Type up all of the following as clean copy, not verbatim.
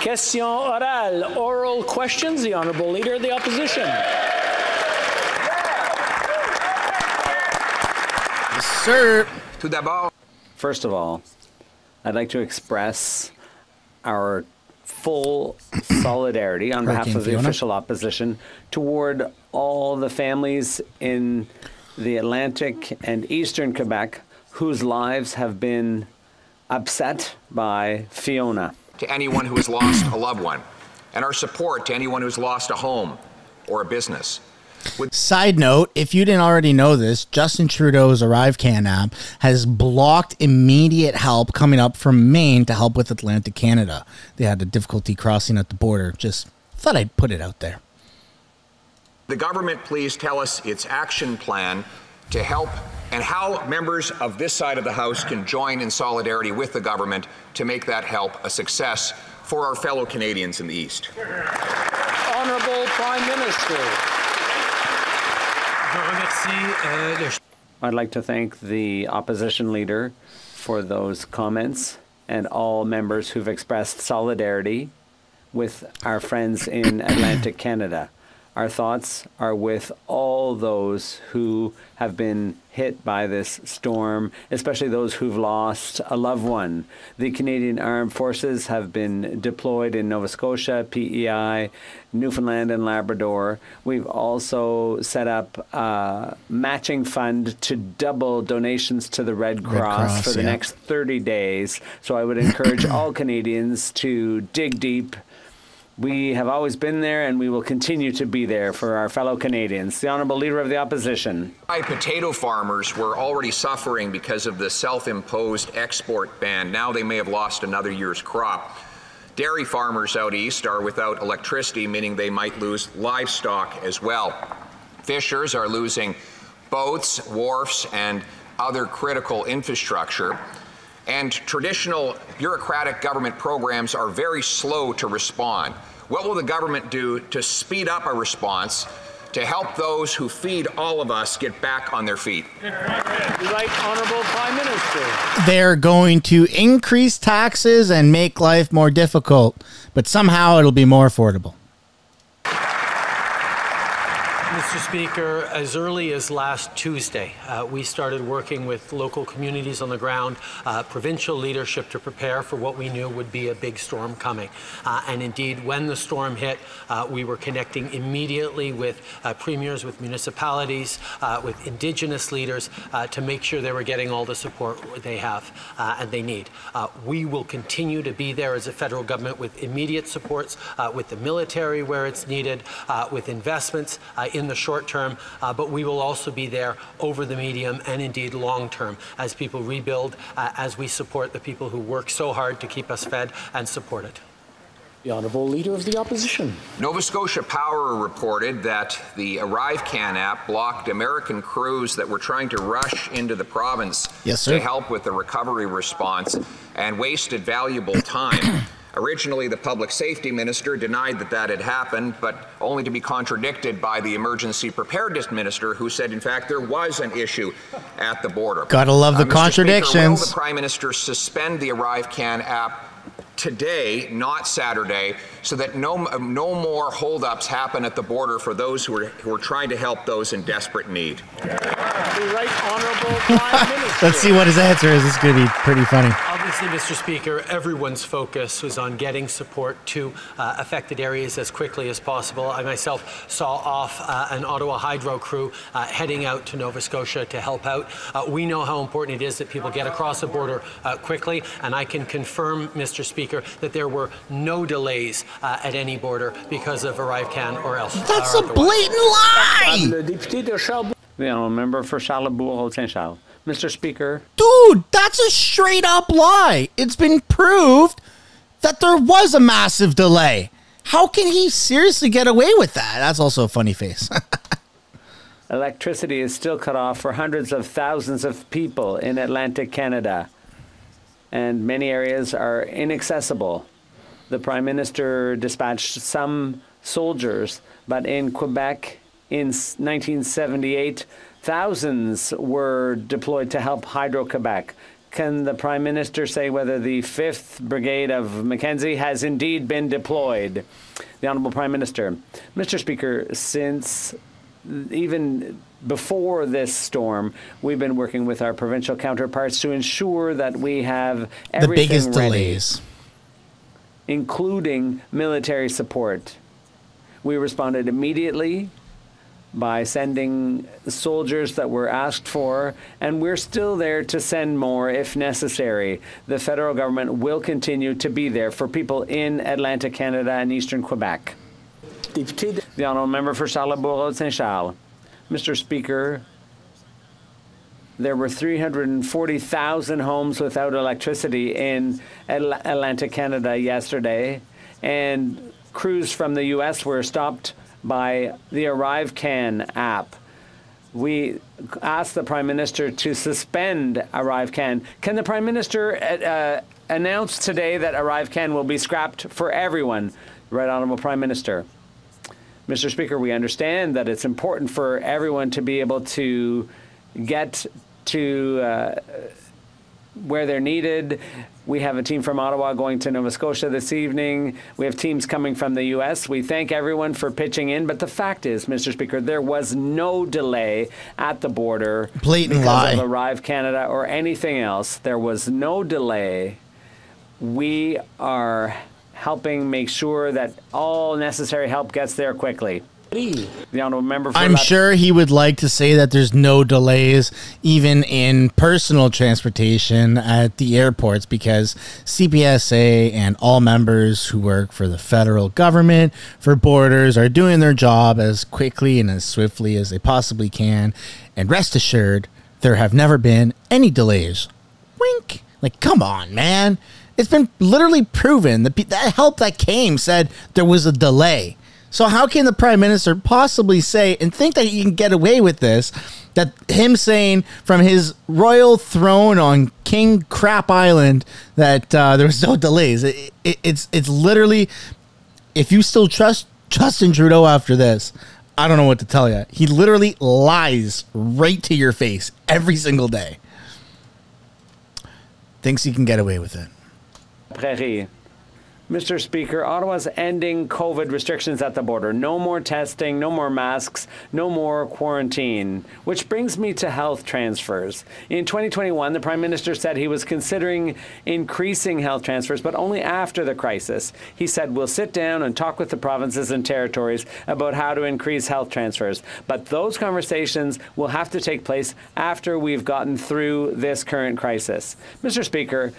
Question orale, oral questions. The Honourable Leader of the Opposition. Yes, sir. First of all, I'd like to express our full solidarity on behalf of the official opposition toward all the families in the Atlantic and Eastern Quebec whose lives have been upset by Fiona. To anyone who has lost a loved one, and our support to anyone who's lost a home or a business. Side note, if you didn't already know this, Justin Trudeau's ArriveCan app has blocked immediate help coming up from Maine to help with Atlantic Canada. They had a difficulty crossing at the border. Just thought I'd put it out there. The government please tell us its action plan to help and how members of this side of the House can join in solidarity with the government to make that help a success for our fellow Canadians in the East. Honourable Prime Minister. I'd like to thank the opposition leader for those comments and all members who've expressed solidarity with our friends in Atlantic Canada. Our thoughts are with all those who have been hit by this storm, especially those who've lost a loved one. The Canadian Armed Forces have been deployed in Nova Scotia, PEI, Newfoundland and Labrador. We've also set up a matching fund to double donations to the Red Cross for the next 30 days. So I would encourage all Canadians to dig deep. We have always been there, and we will continue to be there for our fellow Canadians. The Honourable Leader of the Opposition. Potato farmers were already suffering because of the self-imposed export ban. Now they may have lost another year's crop. Dairy farmers out east are without electricity, meaning they might lose livestock as well. Fishers are losing boats, wharfs, and other critical infrastructure. And traditional bureaucratic government programs are very slow to respond. What will the government do to speed up a response to help those who feed all of us get back on their feet? Right Honourable Prime Minister. They're going to increase taxes and make life more difficult, but somehow it'll be more affordable. Mr. Speaker, as early as last Tuesday, we started working with local communities on the ground, provincial leadership to prepare for what we knew would be a big storm coming. And indeed, when the storm hit, we were connecting immediately with premiers, with municipalities, with Indigenous leaders to make sure they were getting all the support they have and they need. We will continue to be there as a federal government with immediate supports, with the military where it's needed, with investments in the short term, but we will also be there over the medium and indeed long term as people rebuild, as we support the people who work so hard to keep us fed and supported. The Honourable Leader of the Opposition. Nova Scotia Power reported that the ArriveCan app blocked American crews that were trying to rush into the province to help with the recovery response and wasted valuable time. Originally, the public safety minister denied that that had happened, but only to be contradicted by the emergency preparedness minister, who said, in fact, there was an issue at the border. Gotta love the contradictions. Speaker, will the Prime Minister suspend the ArriveCan app today, not Saturday, so that no more holdups happen at the border for those who are trying to help those in desperate need? The Right Honourable Prime Minister. Let's see what his answer is. It's going to be pretty funny. Obviously, Mr. Speaker, everyone's focus was on getting support to affected areas as quickly as possible. I myself saw off an Ottawa Hydro crew heading out to Nova Scotia to help out. We know how important it is that people get across the border quickly, and I can confirm, Mr. Speaker, that there were no delays at any border because of ArriveCan or else. That's a blatant lie! The Honourable Member for Charlebourg-Saint-Charles. Mr. Speaker. Dude, that's a straight up lie. It's been proved that there was a massive delay. How can he seriously get away with that? That's also a funny face. Electricity is still cut off for hundreds of thousands of people in Atlantic Canada, and many areas are inaccessible. The Prime Minister dispatched some soldiers, but in Quebec in 1978, thousands were deployed to help Hydro-Quebec. can the Prime Minister say whether the 5th Brigade of Mackenzie has indeed been deployed? The Honourable Prime Minister. Mr. Speaker, since even before this storm, we've been working with our provincial counterparts to ensure that we have everything the biggest ready, delays, including military support. We responded immediately by sending soldiers that were asked for, and we're still there to send more if necessary. The federal government will continue to be there for people in Atlantic Canada and Eastern Quebec. The Honourable Member for Charlebourg-Saint-Charles. Mr. Speaker, there were 340,000 homes without electricity in Atlantic Canada yesterday, and crews from the U.S. were stopped by the ArriveCan app. We asked the Prime Minister to suspend ArriveCan. Can the Prime Minister announce today that ArriveCan will be scrapped for everyone? Right Honourable Prime Minister. Mr. Speaker, we understand that it's important for everyone to be able to get to where they're needed. We have a team from Ottawa going to Nova Scotia this evening. We have teams coming from the U.S. We thank everyone for pitching in. But the fact is, Mr. Speaker, there was no delay at the border blatant because lie of Arrive Canada or anything else. There was no delay. We are helping make sure that all necessary help gets there quickly. The Honourable Member for I'm sure he would like to say that there's no delays even in personal transportation at the airports, because CPSA and all members who work for the federal government for borders are doing their job as quickly and as swiftly as they possibly can. And rest assured, there have never been any delays. Wink. Like, come on, man. It's been literally proven that that help that came said there was a delay. So how can the Prime Minister possibly say and think that he can get away with this, that him saying from his royal throne on King Crap Island that there was no delays? It's literally, if you still trust Justin Trudeau after this, I don't know what to tell you. He literally lies right to your face every single day. Thinks he can get away with it. Prairie. Mr. Speaker, Ottawa's ending COVID restrictions at the border. No more testing, no more masks, no more quarantine. Which brings me to health transfers. In 2021, the Prime Minister said he was considering increasing health transfers, but only after the crisis. He said, we'll sit down and talk with the provinces and territories about how to increase health transfers. But those conversations will have to take place after we've gotten through this current crisis. Mr. Speaker,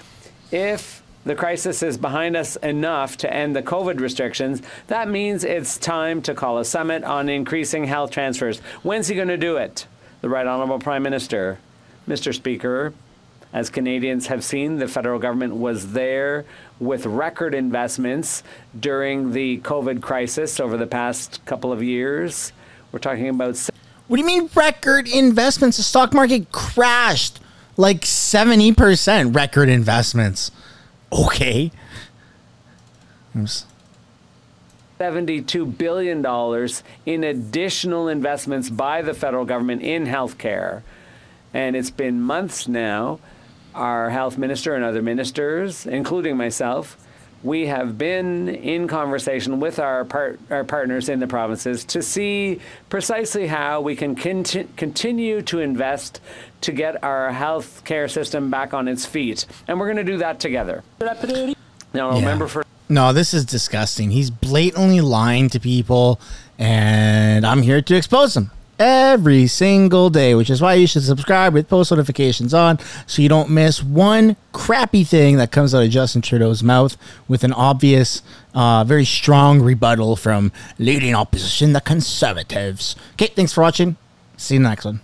if the crisis is behind us enough to end the COVID restrictions, that means it's time to call a summit on increasing health transfers. When's he going to do it? The Right Honourable Prime Minister. Mr. Speaker, as Canadians have seen, the federal government was there with record investments during the COVID crisis over the past couple of years. We're talking about... What do you mean record investments? The stock market crashed like 70%. Record investments. Okay. $72 billion in additional investments by the federal government in healthcare. And it's been months now. Our health minister and other ministers, including myself, we have been in conversation with our partners in the provinces to see precisely how we can continue to invest to get our health care system back on its feet. And we're going to do that together. Now, remember for... No, this is disgusting. He's blatantly lying to people, and I'm here to expose him every single day, which is why you should subscribe with post notifications on so you don't miss one crappy thing that comes out of Justin Trudeau's mouth with an obvious, very strong rebuttal from leading opposition, the Conservatives. Okay, thanks for watching. See you in the next one.